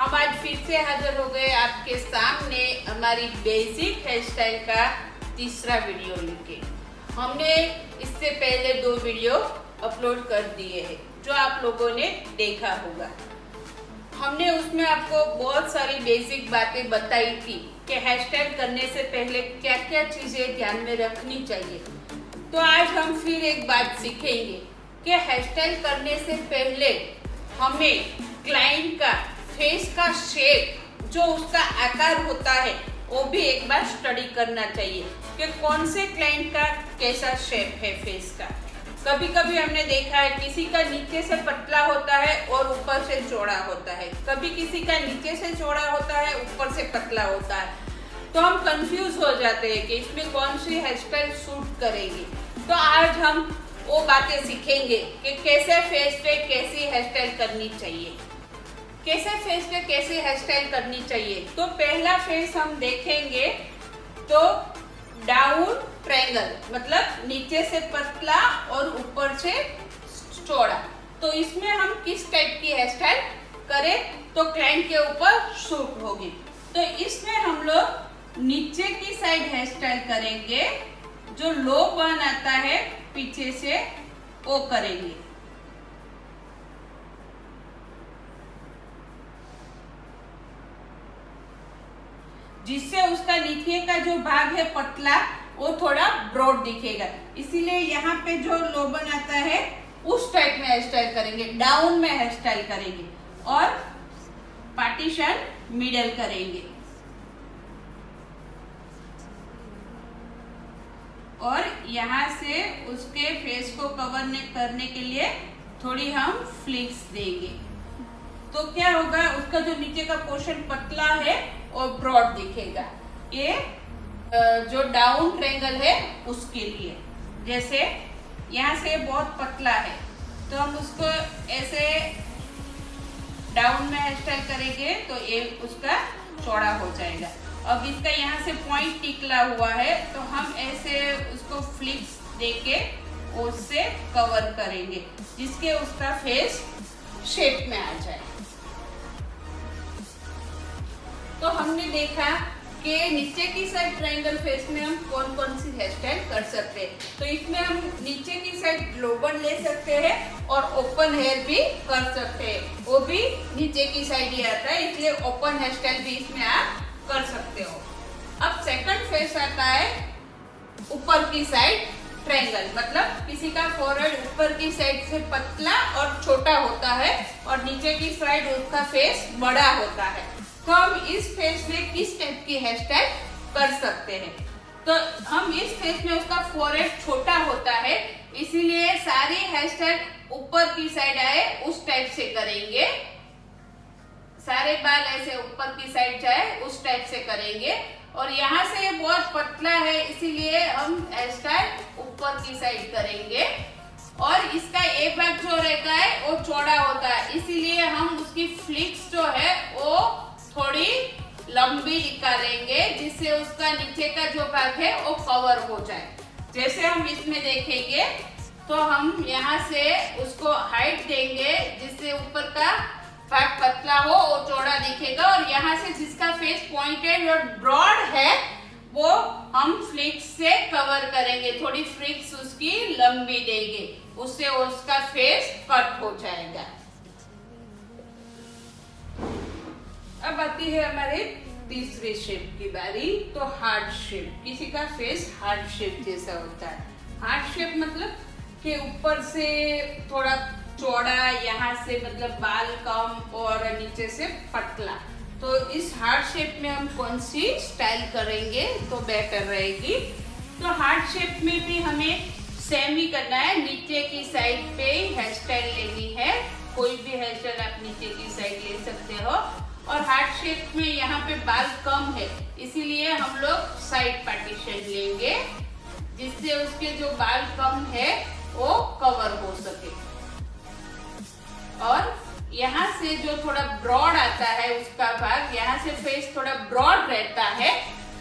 हम आज फिर से हाजिर हो गए आपके सामने हमारी बेसिक हेयर स्टाइल का तीसरा वीडियो लेके। हमने इससे पहले 2 वीडियो अपलोड कर दिए हैं जो आप लोगों ने देखा होगा। हमने उसमें आपको बहुत सारी बेसिक बातें बताई थी कि हेयर स्टाइल करने से पहले क्या क्या चीज़ें ध्यान में रखनी चाहिए। तो आज हम फिर एक बात सीखेंगे कि हेयर स्टाइल करने से पहले हमें क्लाइंट का फेस का शेप, जो उसका आकार होता है, वो भी एक बार स्टडी करना चाहिए कि कौन से क्लाइंट का कैसा शेप है फेस का। कभी कभी हमने देखा है किसी का नीचे से पतला होता है और ऊपर से चौड़ा होता है, कभी किसी का नीचे से चौड़ा होता है ऊपर से पतला होता है। तो हम कंफ्यूज हो जाते हैं कि इसमें कौन सी हेयर स्टाइल सूट करेगी। तो आज हम वो बातें सीखेंगे कि कैसे फेस पे कैसी हेयर स्टाइल करनी चाहिए, कैसे फेस पे कैसी हेयर स्टाइल करनी चाहिए। तो पहला फेस हम देखेंगे तो डाउन ट्रायंगल, मतलब नीचे से पतला और ऊपर से चौड़ा। तो इसमें हम किस टाइप की हेयर स्टाइल करें तो क्लाइंट के ऊपर सूट होगी। तो इसमें हम लोग नीचे की साइड हेयर स्टाइल करेंगे, जो लो बन आता है पीछे से वो करेंगे। जिससे उसका नीचे का जो भाग है पतला वो थोड़ा ब्रॉड दिखेगा, इसीलिए यहाँ पे जो लो बन आता है उस टाइप में हेयर स्टाइल करेंगे, डाउन में हेयर स्टाइल करेंगे और पार्टीशन मिडल करेंगे। और यहाँ से उसके फेस को कवर करने के लिए थोड़ी हम फ्लिक्स देंगे। तो क्या होगा, उसका जो नीचे का पोर्शन पतला है और ब्रॉड दिखेगा। ये जो डाउन ट्रायंगल है उसके लिए, जैसे यहाँ से बहुत पतला है तो हम उसको ऐसे डाउन में हेयर स्टाइल करेंगे तो ये उसका चौड़ा हो जाएगा। अब इसका यहाँ से पॉइंट निकला हुआ है तो हम ऐसे उसको फ्लिक्स देके उससे कवर करेंगे जिसके उसका फेस शेप में आ जाए। तो हमने देखा कि नीचे की साइड ट्रायंगल फेस में हम कौन कौन सी हेयर स्टाइल कर सकते हैं। तो इसमें हम नीचे की साइड लो बन ले सकते हैं और ओपन हेयर भी कर सकते हैं, वो भी नीचे की साइड ही आता है, इसलिए ओपन हेयर स्टाइल भी इसमें आप कर सकते हो। अब सेकंड फेस आता है ऊपर की साइड ट्रायंगल, मतलब किसी का फोरहेड ऊपर की साइड से पतला और छोटा होता है और नीचे की साइड उसका फेस बड़ा होता है। तो हम इस फेस में किस टाइप की हेयर स्टाइल कर सकते हैं। तो हम इस फेस में उसका फोरहेड छोटा होता है, इसीलिए सारी हेयर स्टाइल ऊपर की साइड आए उस टाइप से करेंगे। सारे बाल ऐसे ऊपर की साइड जाए उस टाइप से करेंगे। और यहाँ से ये बहुत पतला है इसीलिए हम हेयर स्टाइल ऊपर की साइड करेंगे। और इसका एक भाग जो रहता है वो चौड़ा होता है, इसीलिए हम उसकी फ्लिक्स जो है वो थोड़ी लंबी निकालेंगे जिससे उसका नीचे का जो भाग है वो कवर हो जाए। जैसे हम इसमें देखेंगे तो हम यहाँ से उसको हाइट देंगे जिससे ऊपर का भाग पतला हो और चौड़ा दिखेगा, और यहाँ से जिसका फेस पॉइंटेड और ब्रॉड है वो हम फ्लिक्स से कवर करेंगे, थोड़ी फ्लिक्स उसकी लंबी देंगे, उससे उसका फेस कट हो जाएगा। अब आती है हमारे तीसरे शेप की बारी। तो हार्ट शेप, किसी का फेस हार्ट शेप जैसा होता है। हार्ट शेप मतलब कि ऊपर से थोड़ा चौड़ा, यहाँ से मतलब बाल कम और नीचे से पतला। तो इस हार्ट शेप में हम कौन सी स्टाइल करेंगे तो बेटर रहेगी। तो हार्ट शेप में भी हमें सेम ही करना है, नीचे की साइड पे हेयर स्टाइल लेनी है। कोई भी हेयर स्टाइल आप नीचे की साइड ले सकते हो। और हार्ट शेप में यहाँ पे बाल कम है इसीलिए हम लोग साइड पार्टीशन लेंगे जिससे उसके जो बाल कम है वो कवर हो सके। और यहाँ से जो थोड़ा ब्रॉड आता है उसका भाग, यहाँ से फेस थोड़ा ब्रॉड रहता है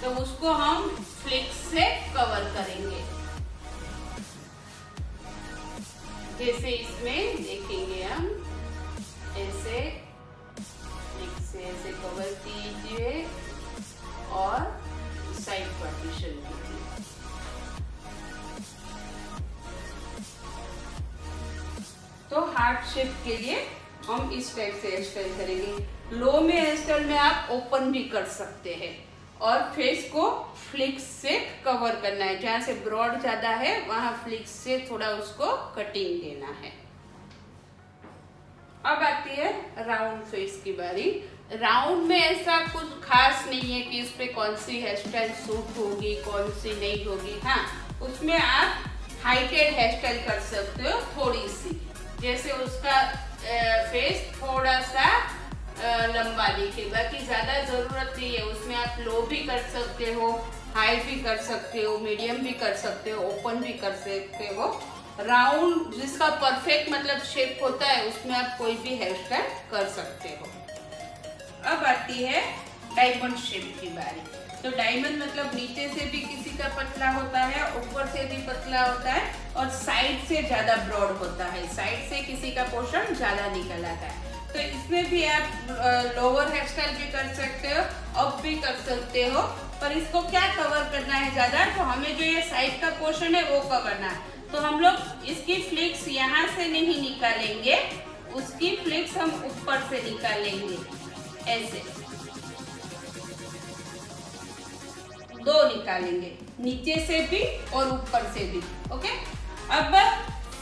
तो उसको हम फ्लिक्स से कवर करेंगे। जैसे इसमें देखेंगे हम ऐसे फ्लिक्स इसे ऐसे कवर कीजिए और साइड पार्टीशन कीजिए। तो हार्ट शेप के लिए हम इस टाइप से हेयर स्टाइल करेंगे। लो में हेयर स्टाइल में आप ओपन भी कर सकते हैं और फेस को फ्लिक्स से कवर करना है। जहाँ से ब्रॉड ज्यादा है वहां फ्लिक्स से थोड़ा उसको कटिंग देना है। अब आती है राउंड फेस की बारी। राउंड में ऐसा कुछ खास नहीं है कि उस पर कौन सी हेयर स्टाइल सूट होगी कौन सी नहीं होगी। हाँ, उसमें आप हाइटेड हेयर स्टाइल कर सकते हो थोड़ी सी, जैसे उसका फेस थोड़ा सा लंबा दिखे। बाकी ज्यादा जरूरत नहीं है। उसमें आप लो भी कर सकते हो, हाई भी कर सकते हो, मीडियम भी कर सकते हो, ओपन भी कर सकते हो। राउंड जिसका परफेक्ट मतलब शेप होता है उसमें आप कोई भी हेयर स्टाइल कर सकते हो। अब आती है डायमंड शेप की बारी। तो डायमंड मतलब नीचे से भी किसी का पतला होता है, ऊपर से भी पतला होता है और साइड से ज्यादा ब्रॉड होता है। साइड से किसी का पोर्शन ज्यादा निकल आता है। तो इसमें भी आप लोअर हेयर स्टाइल भी कर सकते हो, अप भी कर सकते हो। पर इसको क्या कवर करना है ज्यादा, तो हमें जो ये साइड का पोर्शन है वो कवर करना है। तो हम लोग इसकी फ्लिक्स यहाँ से नहीं निकालेंगे, उसकी फ्लिक्स हम ऊपर से निकालेंगे ऐसे। दो निकालेंगे, नीचे से भी और ऊपर से भी। ओके, अब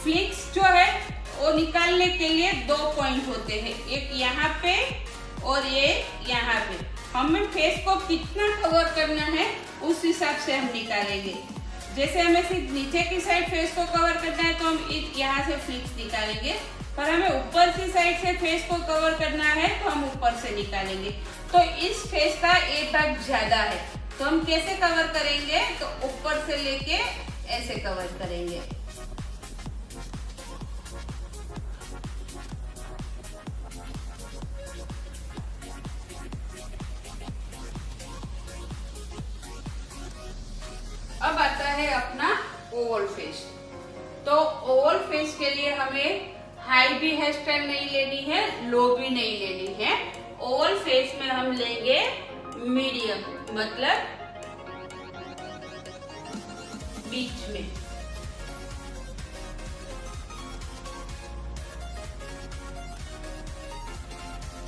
फ्लिक्स जो है वो निकालने के लिए 2 पॉइंट होते हैं, एक यहाँ पे और ये यहाँ पे। हमें फेस को कितना कवर करना है उस हिसाब से हम निकालेंगे। जैसे हमें सिर्फ नीचे की साइड फेस को कवर करना है तो हम यहाँ से फ्लिक्स निकालेंगे, पर हमें ऊपर की साइड से फेस को कवर करना है तो हम ऊपर से निकालेंगे। तो इस फेस का एक भाग ज्यादा है तो हम कैसे कवर करेंगे, तो ऊपर से लेके ऐसे कवर करेंगे। अब आता है अपना ओवल फेस। तो ओवल फेस के लिए हमें हाई भी हेयर स्टाइल नहीं लेनी है, लो भी नहीं लेनी है। ओवल फेस में हम लेंगे मीडियम, मतलब बीच में।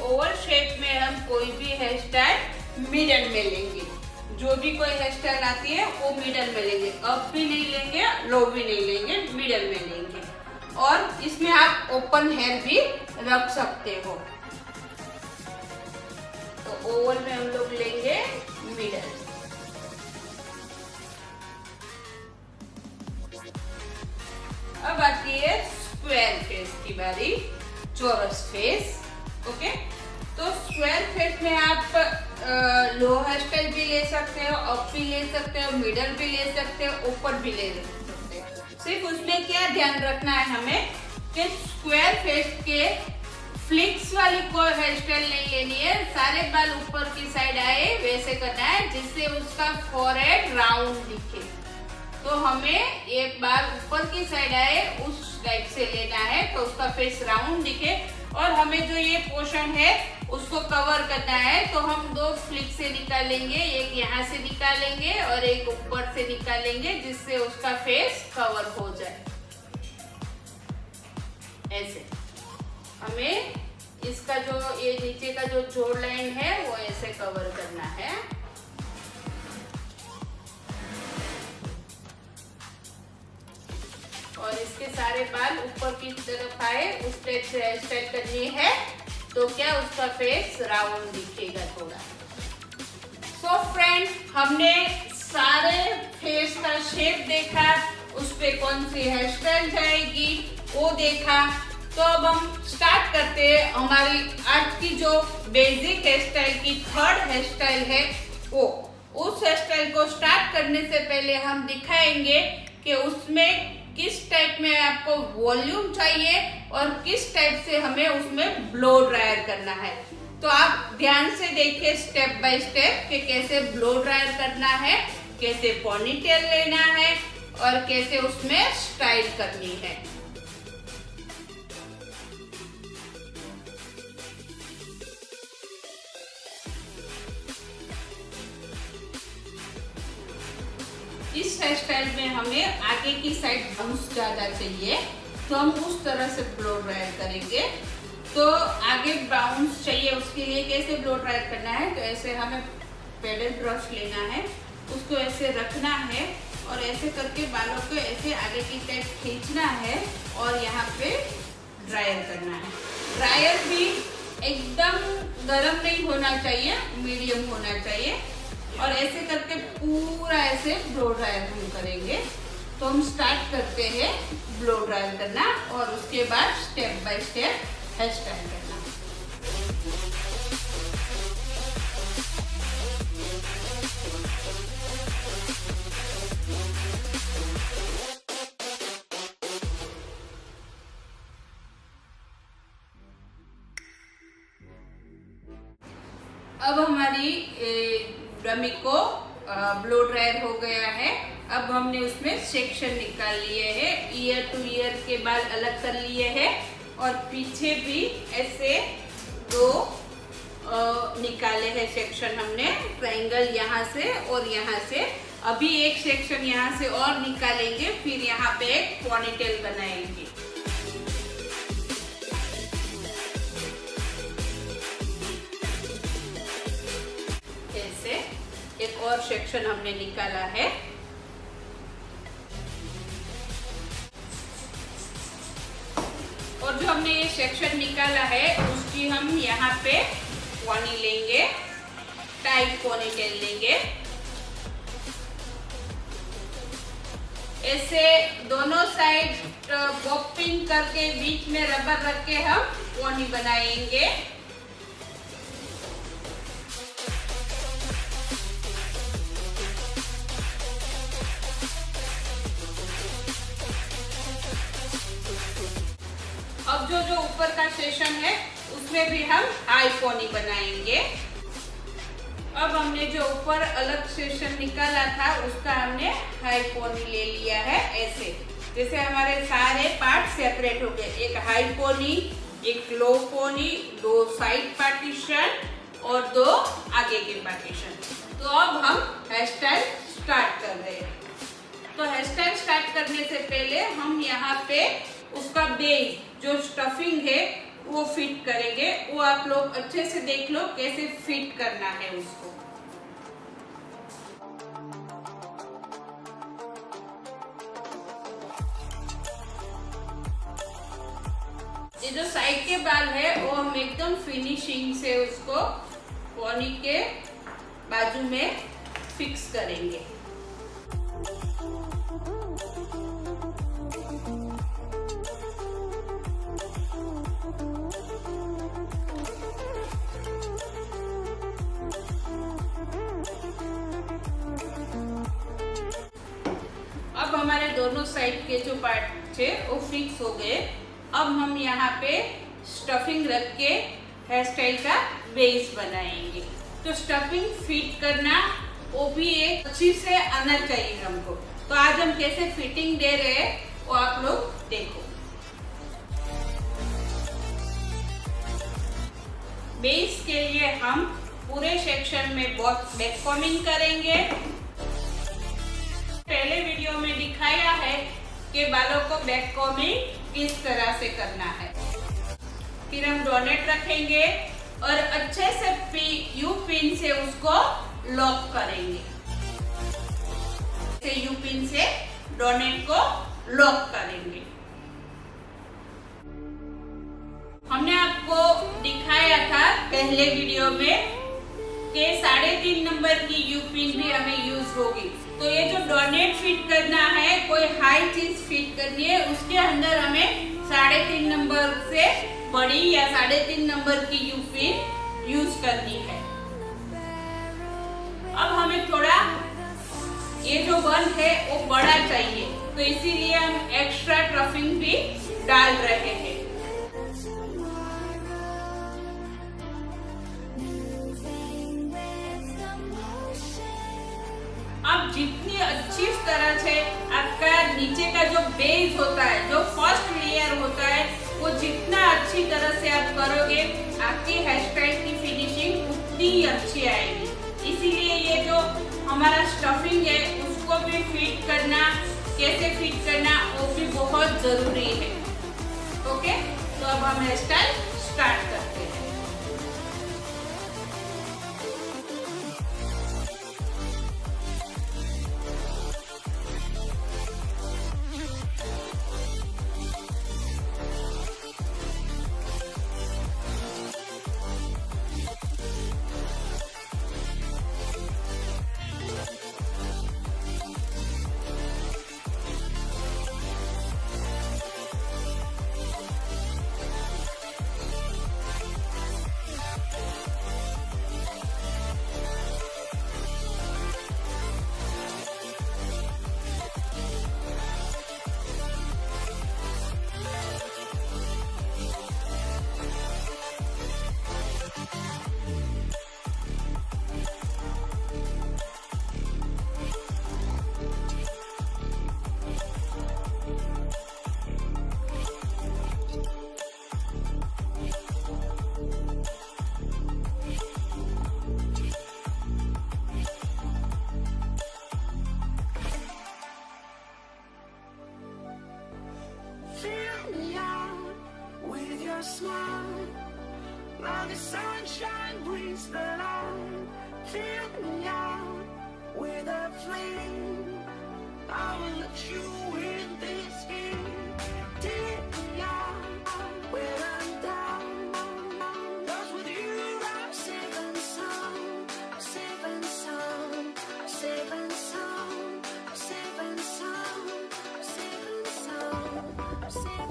ओवल शेप में हम कोई भी हेयर स्टाइल मिडल में लेंगे। जो भी कोई हेयर स्टाइल आती है वो मिडल में लेंगे, अप भी नहीं लेंगे, लो भी नहीं लेंगे, मिडल में लेंगे। और इसमें आप ओपन हेयर भी रख सकते हो। तो ओवल में हम लोग लेंगे मिडल। अब आती है स्क्वायर फेस की बारी, चौरस फेस। ओके, तो स्क्वायर फेस में आप लो हेयर स्टाइल भी ले सकते हो, अप भी ले सकते हो, मिडल भी ले सकते हो, ऊपर भी ले सकते हो। सिर्फ उसमें क्या ध्यान रखना है हमें कि स्क्वायर फेस के फ्लिक्स वाली कोई हेयर स्टाइल नहीं लेनी है। सारे बाल ऊपर की साइड आए वैसे करना है जिससे उसका फोरहेड राउंड दिखे। तो हमें एक बार ऊपर की साइड आए उस टाइप से लेना है तो उसका फेस राउंड दिखे। और हमें जो ये पोर्शन है उसको कवर करना है तो हम 2 फ्लिक से निकालेंगे, एक यहाँ से निकालेंगे और एक ऊपर से निकालेंगे जिससे उसका फेस कवर हो जाए। ऐसे हमें इसका जो ये नीचे का जो जोड़ लाइन है वो ऐसे कवर करना है। और इसके सारे बाल ऊपर की तरफ आए उस टाइप से हेयर स्टाइल करनी है तो क्या उसका फेस राउंड दिखेगा थोड़ा। सो फ्रेंड, हमने सारे फेस का शेप देखा, उस पे कौन सी हेयर स्टाइल जाएगी वो देखा। तो अब हम स्टार्ट करते हैं हमारी आज की जो बेसिक हेयर स्टाइल की 3rd हेयर स्टाइल है वो। उस हेयर स्टाइल को स्टार्ट करने से पहले हम दिखाएंगे कि उसमें किस टाइप में आपको वॉल्यूम चाहिए और किस टाइप से हमें उसमें ब्लो ड्रायर करना है। तो आप ध्यान से देखिए स्टेप बाय स्टेप कि कैसे ब्लो ड्रायर करना है, कैसे पोनीटेल लेना है और कैसे उसमें स्टाइल करनी है। इस हेयर स्टाइल में हमें आगे की साइड बाउंस ज़्यादा चाहिए, तो हम उस तरह से ब्लो ड्रायर करेंगे। तो आगे बाउंस चाहिए, उसके लिए कैसे ब्लो ड्रायर करना है, तो ऐसे हमें पेडल ब्रश लेना है, उसको ऐसे रखना है और ऐसे करके बालों को ऐसे आगे की साइड खींचना है और यहाँ पे ड्रायर करना है। ड्रायर भी एकदम गर्म नहीं होना चाहिए, मीडियम होना चाहिए। और ऐसे करके पूरा ऐसे ब्लो ड्रायर हम करेंगे। तो हम स्टार्ट करते हैं ब्लो ड्रायर करना और उसके बाद step by step hairstyle करना। अब हमारी डमी को ब्लो ड्रायर हो गया है। अब हमने उसमें सेक्शन निकाल लिए हैं, ईयर टू ईयर के बाल अलग कर लिए हैं और पीछे भी ऐसे दो निकाले हैं सेक्शन हमने, ट्रायंगल यहाँ से और यहाँ से। अभी एक सेक्शन यहाँ से और निकालेंगे, फिर यहाँ पे एक पोनीटेल बनाएंगे। ऐसे एक और सेक्शन हमने निकाला है। और जो हमने ये सेक्शन निकाला है उसकी हम यहाँ पे पोनी लेंगे, टाइट पोनीटेल लेंगे। ऐसे दोनों साइड बॉपिंग करके बीच में रबर रख के हम पोनी बनाएंगे। अब जो ऊपर का सेक्शन है उसमें भी हम हाई पोनी बनाएंगे। अब हमने जो ऊपर अलग सेक्शन निकाला था उसका हमने हाई पोनी ले लिया है। ऐसे जैसे हमारे सारे पार्ट सेपरेट हो गए, एक हाई पोनी, एक लो पोनी, दो साइड पार्टीशन और दो आगे के पार्टीशन। तो अब हम हेयर स्टाइल स्टार्ट कर रहे हैं। तो हेयर स्टाइल स्टार्ट करने से पहले हम यहाँ पे उसका बेस जो स्टफिंग है वो फिट करेंगे। वो आप लोग अच्छे से देख लो कैसे फिट करना है उसको। ये जो साइड के बाल है वो हम एकदम फिनिशिंग से उसको पोनी के बाजू में फिक्स करेंगे। अब हमारे दोनों साइड के जो पार्ट थे वो फिक्स हो गए। अब हम यहाँ पे स्टफिंग रख के हेयर स्टाइल का बेस बनाएंगे। तो स्टफिंग फिट करना वो भी एक अच्छी से आना चाहिए हमको। तो आज हम कैसे फिटिंग दे रहे हैं वो आप लोग देखो। बेस के लिए हम पूरे सेक्शन में बैक कॉम्बिंग करेंगे। पहले वीडियो में दिखाया है कि बालों को बैक कॉम्बिंग किस तरह से करना है। फिर हम डोनेट रखेंगे और अच्छे से यू पिन से उसको लॉक करेंगे। यू पिन से डोनेट को लॉक करेंगे। हमने आपको दिखाया था पहले वीडियो में कि 3.5 नंबर की यू पिन भी हमें यूज होगी। तो ये जो डोनेट फिट करना है, कोई हाई चीज फिट करनी है, उसके अंदर हमें 3.5 नंबर से बड़ी या 3.5 नंबर की यू पिन यूज करनी है। अब हमें थोड़ा ये जो बन है वो बड़ा चाहिए, तो इसीलिए हम एक्स्ट्रा ट्रफिंग भी डाल रहे हैं। अब जितनी अच्छी तरह से आपका नीचे का जो बेस होता है, जो फर्स्ट लेयर होता है, वो जितना अच्छी तरह से आप करोगे आपकी हेयर स्टाइल की फिनिशिंग उतनी अच्छी आएगी। इसीलिए ये जो हमारा स्टफिंग है उसको भी फिट करना, कैसे फिट करना वो भी बहुत जरूरी है। ओके, तो अब हम हेयर स्टाइल स्टार्ट करते हैं। Smile, now the sunshine brings the light. Fill me out with a flame. I will let you in this game. Take me out when I'm down. 'Cause with you I'm safe and sound. Safe and sound. Safe and sound. Safe and sound. Safe and sound. Safe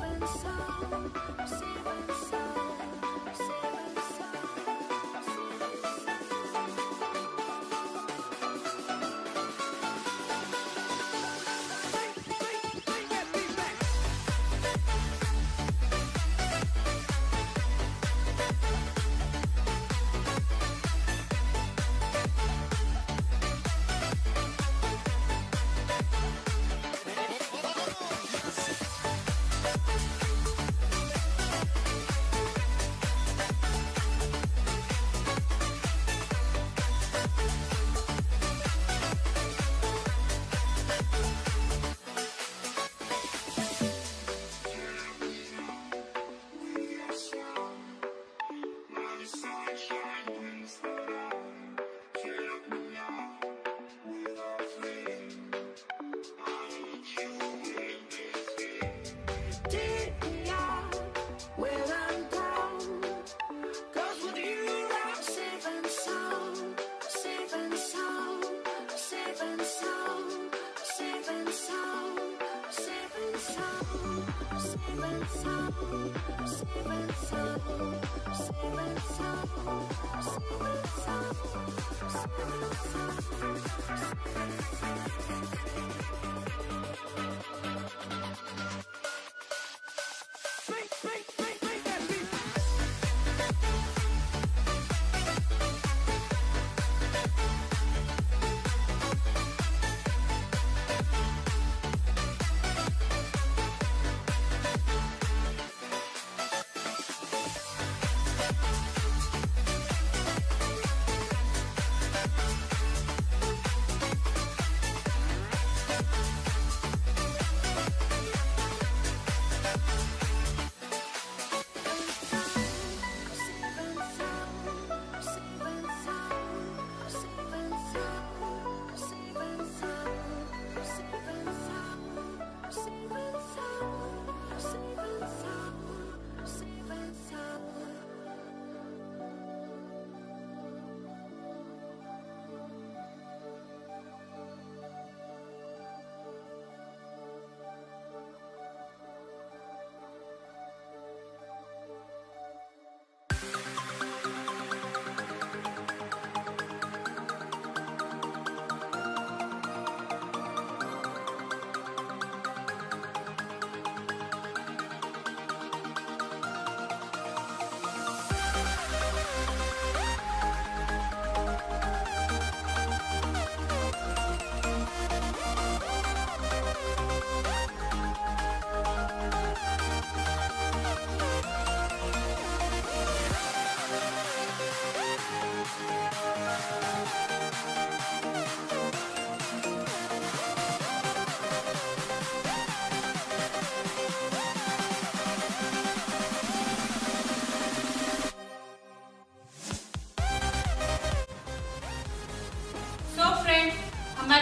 and sound. Safe and sound.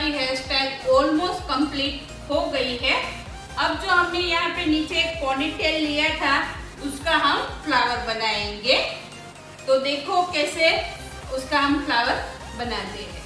हमारी hair style almost complete हो गई है। अब जो हमने यहाँ पे नीचे एक पोनीटेल लिया था उसका हम फ्लावर बनाएंगे। तो देखो कैसे उसका हम फ्लावर बनाते हैं।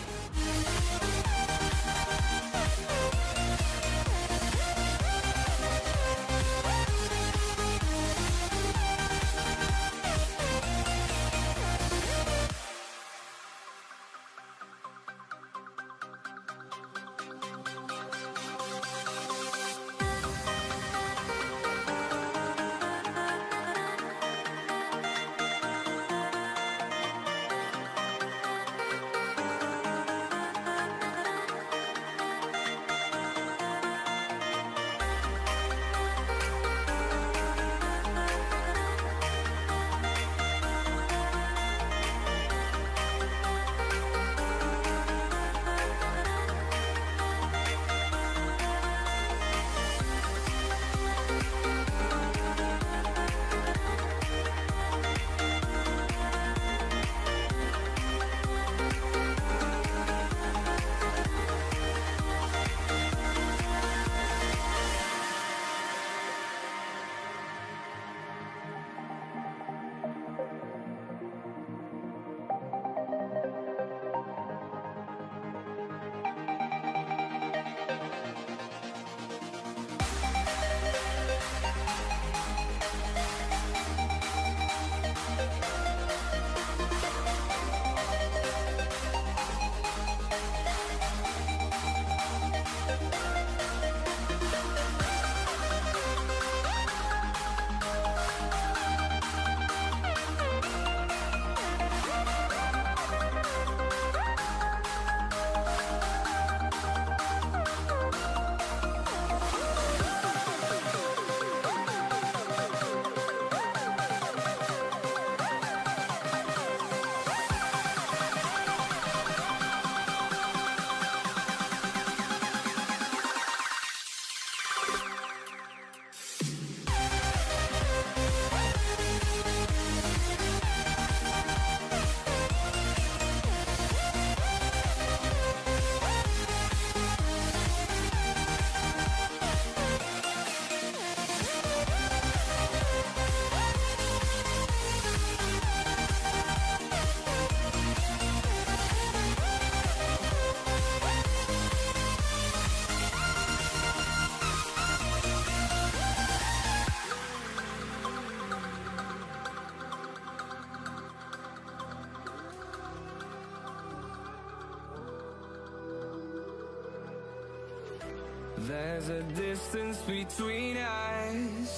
There's a distance between us.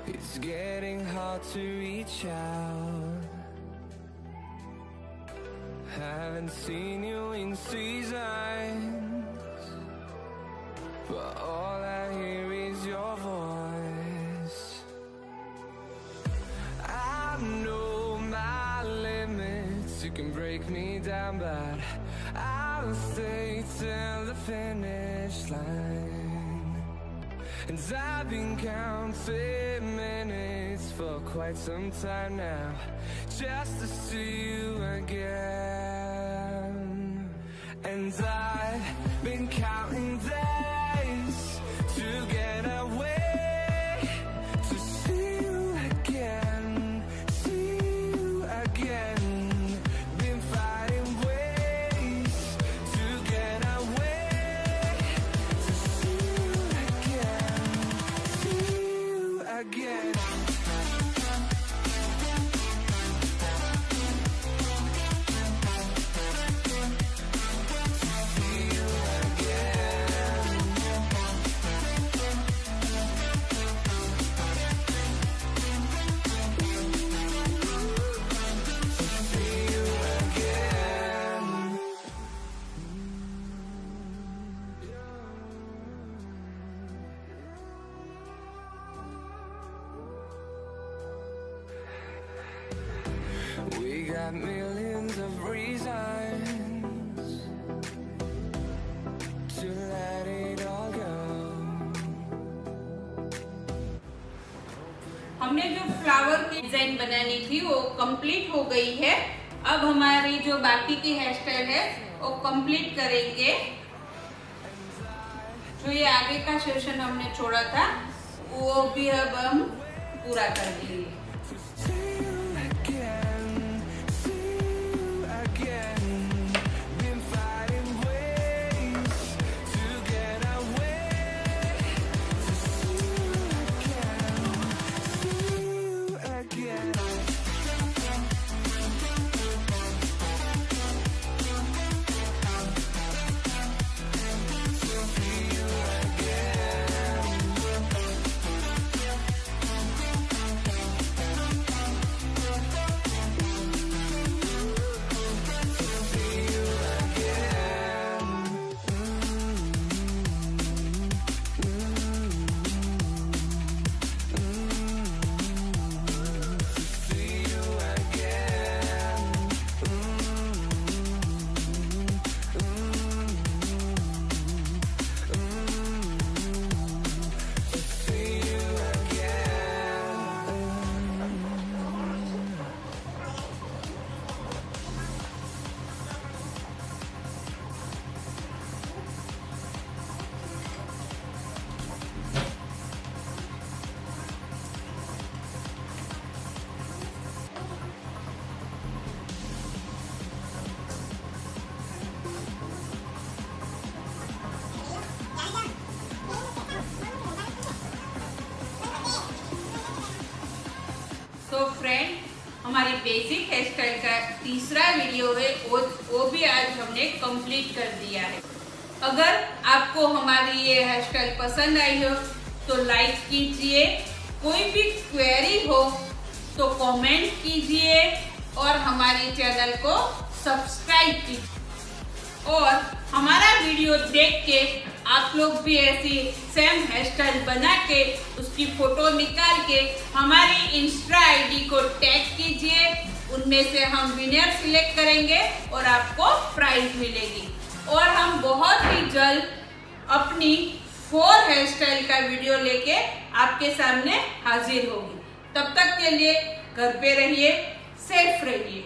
It's getting hard to reach out. Haven't seen you in seasons, but all I hear is your voice. I know my limits, you can break me down, but I'll stay till the finish line. And I've been counting minutes for quite some time now, just to see you again. And I've been counting days to get away, to see you again, see you again. Been fighting ways to get away, to see you again, see you again. We got millions of reasons to let it all go. हमने जो flower की design बनानी थी वो complete हो गई है। अब हमारी जो बाकी की हेयर स्टाइल है वो कंप्लीट करेंगे। जो ये आगे का सेशन हमने छोड़ा था वो भी अब हम पूरा कर देंगे। तो फ्रेंड, हमारी बेसिक हेयर स्टाइल का तीसरा वीडियो है, वो भी आज हमने कंप्लीट कर दिया है। अगर आपको हमारी ये हेयर स्टाइल पसंद आई हो तो लाइक कीजिए, कोई भी क्वेरी हो तो कमेंट कीजिए और हमारे चैनल को सब्सक्राइब कीजिए। और हमारा वीडियो देख के आप लोग भी ऐसी सेम हेयर स्टाइल बना के उसकी फोटो निकाल के हमारी इंस्टा आईडी को टैग कीजिए। उनमें से हम विनर सिलेक्ट करेंगे और आपको प्राइज मिलेगी। और हम बहुत ही जल्द अपनी 4 हेयर स्टाइल का वीडियो लेके आपके सामने हाजिर होगी। तब तक के लिए घर पे रहिए, सेफ रहिए।